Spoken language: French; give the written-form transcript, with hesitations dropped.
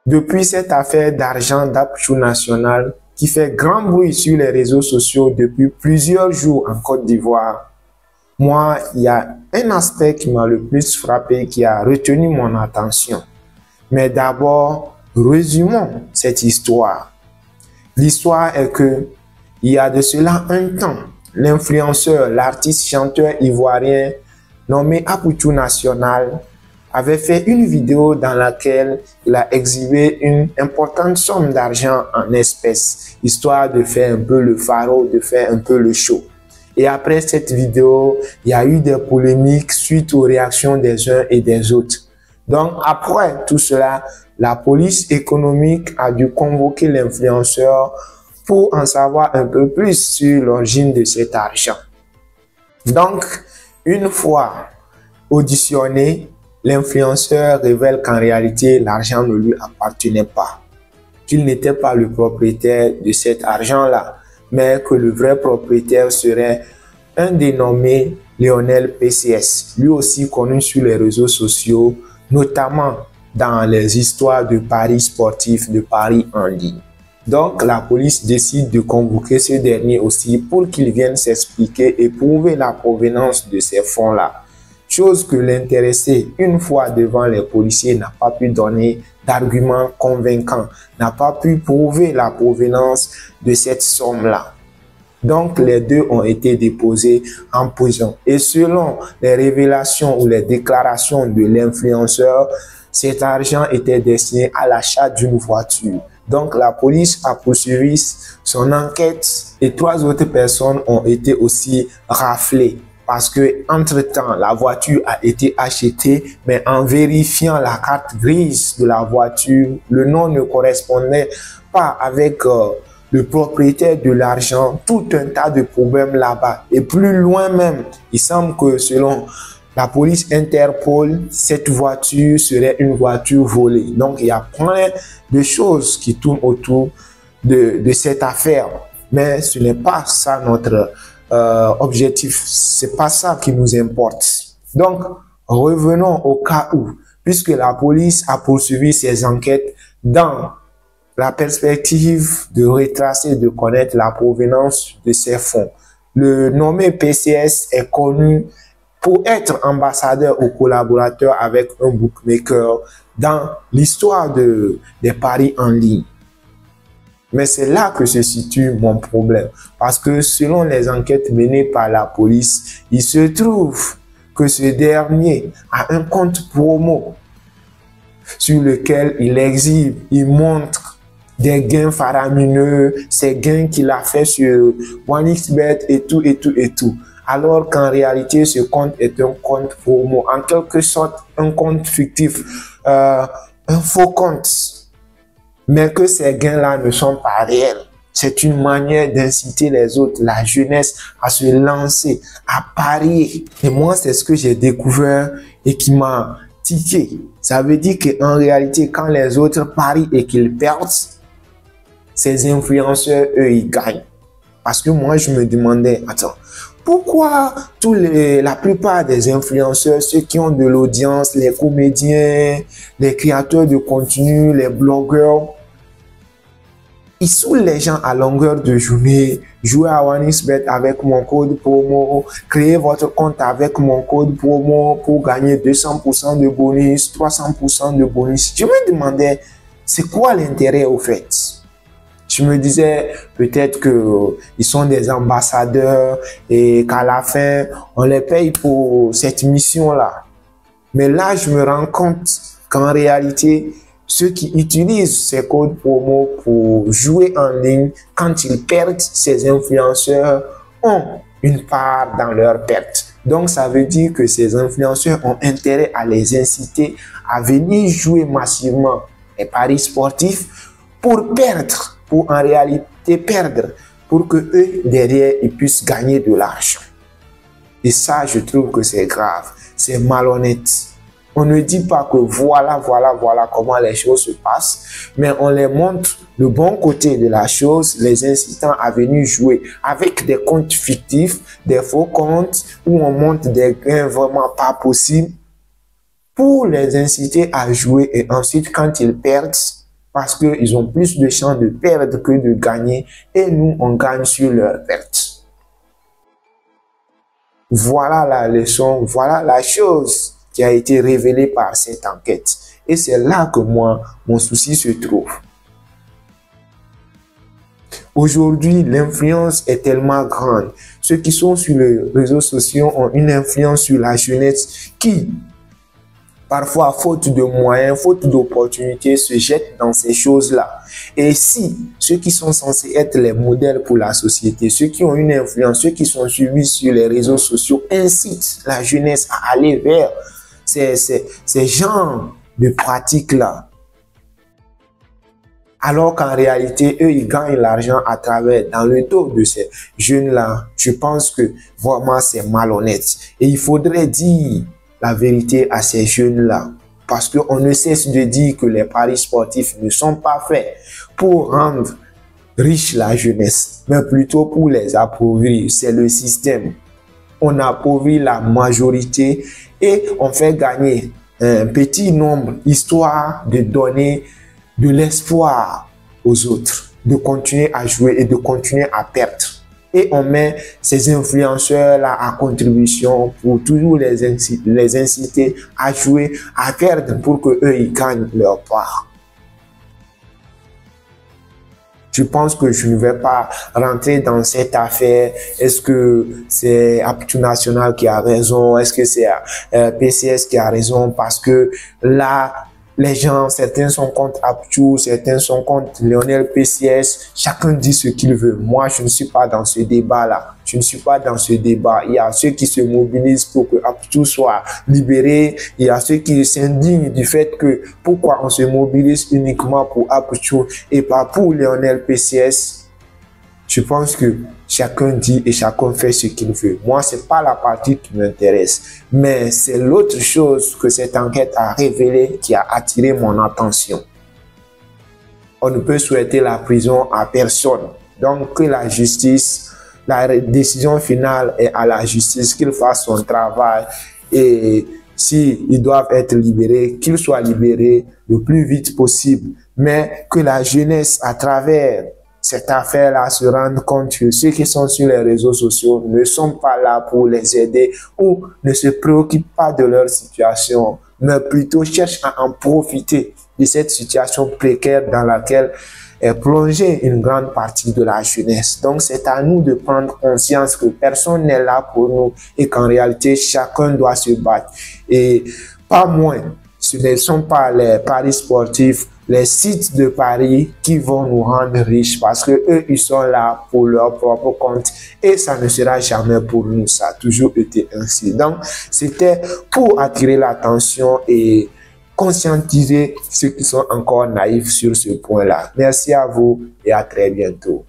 Depuis cette affaire d'argent d'Apchou National qui fait grand bruit sur les réseaux sociaux depuis plusieurs jours en Côte d'Ivoire, moi, il y a un aspect qui m'a le plus frappé, qui a retenu mon attention. Mais d'abord, résumons cette histoire. L'histoire est que, il y a de cela un temps, l'influenceur, l'artiste chanteur ivoirien nommé Apchou National avait fait une vidéo dans laquelle il a exhibé une importante somme d'argent en espèces, histoire de faire un peu le pharaon, de faire un peu le show. Et après cette vidéo, il y a eu des polémiques suite aux réactions des uns et des autres. Donc après tout cela, la police économique a dû convoquer l'influenceur pour en savoir un peu plus sur l'origine de cet argent. Donc, une fois auditionné, l'influenceur révèle qu'en réalité, l'argent ne lui appartenait pas, qu'il n'était pas le propriétaire de cet argent-là, mais que le vrai propriétaire serait un dénommé Lionel PCS, lui aussi connu sur les réseaux sociaux, notamment dans les histoires de paris sportifs, de paris en ligne. Donc, la police décide de convoquer ce dernier aussi pour qu'il vienne s'expliquer et prouver la provenance de ces fonds-là. Chose que l'intéressé, une fois devant les policiers, n'a pas pu donner d'arguments convaincants, n'a pas pu prouver la provenance de cette somme-là. Donc, les deux ont été déposés en prison. Et selon les révélations ou les déclarations de l'influenceur, cet argent était destiné à l'achat d'une voiture. Donc, la police a poursuivi son enquête et 3 autres personnes ont été aussi raflées. Parce que, entre-temps, la voiture a été achetée, mais en vérifiant la carte grise de la voiture, le nom ne correspondait pas avec le propriétaire de l'argent. Tout un tas de problèmes là-bas. Et plus loin même, il semble que selon la police Interpol, cette voiture serait une voiture volée. Donc, il y a plein de choses qui tournent autour de cette affaire. Mais ce n'est pas ça notre objectif, c'est pas ça qui nous importe. Donc, revenons au cas où, puisque la police a poursuivi ses enquêtes dans la perspective de retracer, de connaître la provenance de ces fonds. Le nommé PCS est connu pour être ambassadeur ou collaborateur avec un bookmaker dans l'histoire des paris en ligne. Mais c'est là que se situe mon problème. Parce que selon les enquêtes menées par la police, il se trouve que ce dernier a un compte promo sur lequel il exhibe, il montre des gains faramineux, ces gains qu'il a fait sur OneXBet et tout, et tout, et tout. Alors qu'en réalité, ce compte est un compte promo, en quelque sorte un compte fictif, un faux compte. Mais que ces gains-là ne sont pas réels. C'est une manière d'inciter les autres, la jeunesse, à se lancer, à parier. Et moi, c'est ce que j'ai découvert et qui m'a tiqué. Ça veut dire qu'en réalité, quand les autres parient et qu'ils perdent, ces influenceurs, eux, ils gagnent. Parce que moi, je me demandais, attends, pourquoi la plupart des influenceurs, ceux qui ont de l'audience, les comédiens, les créateurs de contenu, les blogueurs, ils saoulent les gens à longueur de journée. Jouez à OneXBet avec mon code promo, créez votre compte avec mon code promo pour gagner 200% de bonus, 300% de bonus. Je me demandais, c'est quoi l'intérêt au fait? Je me disais peut-être qu'ils sont des ambassadeurs et qu'à la fin, on les paye pour cette mission-là. Mais là, je me rends compte qu'en réalité, ceux qui utilisent ces codes promo pour jouer en ligne, quand ils perdent, ces influenceurs ont une part dans leur perte. Donc, ça veut dire que ces influenceurs ont intérêt à les inciter à venir jouer massivement les paris sportifs pour perdre, pour en réalité perdre, pour que eux, derrière, ils puissent gagner de l'argent. Et ça, je trouve que c'est grave, c'est malhonnête. On ne dit pas que voilà comment les choses se passent, mais on les montre le bon côté de la chose, les incitant à venir jouer avec des comptes fictifs, des faux comptes, où on montre des gains vraiment pas possibles, pour les inciter à jouer et ensuite, quand ils perdent, parce qu'ils ont plus de chances de perdre que de gagner et nous, on gagne sur leur perte. Voilà la leçon, voilà la chose qui a été révélée par cette enquête. Et c'est là que moi, mon souci se trouve. Aujourd'hui, l'influence est tellement grande. Ceux qui sont sur les réseaux sociaux ont une influence sur la jeunesse qui, parfois, faute de moyens, faute d'opportunités, se jettent dans ces choses-là. Et si ceux qui sont censés être les modèles pour la société, ceux qui ont une influence, ceux qui sont suivis sur les réseaux sociaux, incitent la jeunesse à aller vers ces genres de pratiques-là, alors qu'en réalité, eux, ils gagnent l'argent à travers, dans le dos de ces jeunes-là, je pense que vraiment c'est malhonnête. Et il faudrait dire la vérité à ces jeunes-là, parce qu'on ne cesse de dire que les paris sportifs ne sont pas faits pour rendre riche la jeunesse, mais plutôt pour les appauvrir. C'est le système. On appauvrit la majorité et on fait gagner un petit nombre, histoire de donner de l'espoir aux autres, de continuer à jouer et de continuer à perdre. Et on met ces influenceurs-là à contribution pour toujours les inciter à jouer, à perdre pour qu'eux, ils gagnent leur part. Je pense que je ne vais pas rentrer dans cette affaire. Est-ce que c'est Aptitude Nationale qui a raison? Est-ce que c'est PCS qui a raison? Parce que là, les gens, certains sont contre Aptitude, certains sont contre Lionel PCS. Chacun dit ce qu'il veut. Moi, je ne suis pas dans ce débat-là. Je ne suis pas dans ce débat. Il y a ceux qui se mobilisent pour que Aptitude soit libéré. Il y a ceux qui s'indignent du fait que pourquoi on se mobilise uniquement pour Aptitude et pas pour Lionel PCS. Je pense que chacun dit et chacun fait ce qu'il veut. Moi, c'est pas la partie qui m'intéresse, mais c'est l'autre chose que cette enquête a révélée qui a attiré mon attention. On ne peut souhaiter la prison à personne. Donc, que la justice, la décision finale est à la justice, qu'il fasse son travail et s'ils doivent être libérés, qu'ils soient libérés le plus vite possible. Mais que la jeunesse, à travers cette affaire-là, se rende compte que ceux qui sont sur les réseaux sociaux ne sont pas là pour les aider ou ne se préoccupent pas de leur situation, mais plutôt cherchent à en profiter de cette situation précaire dans laquelle est plongée une grande partie de la jeunesse. Donc, c'est à nous de prendre conscience que personne n'est là pour nous et qu'en réalité, chacun doit se battre. Et pas moins, ce ne sont pas les paris sportifs, les sites de paris qui vont nous rendre riches parce que eux, ils sont là pour leur propre compte et ça ne sera jamais pour nous. Ça a toujours été ainsi. Donc, c'était pour attirer l'attention et conscientiser ceux qui sont encore naïfs sur ce point-là. Merci à vous et à très bientôt.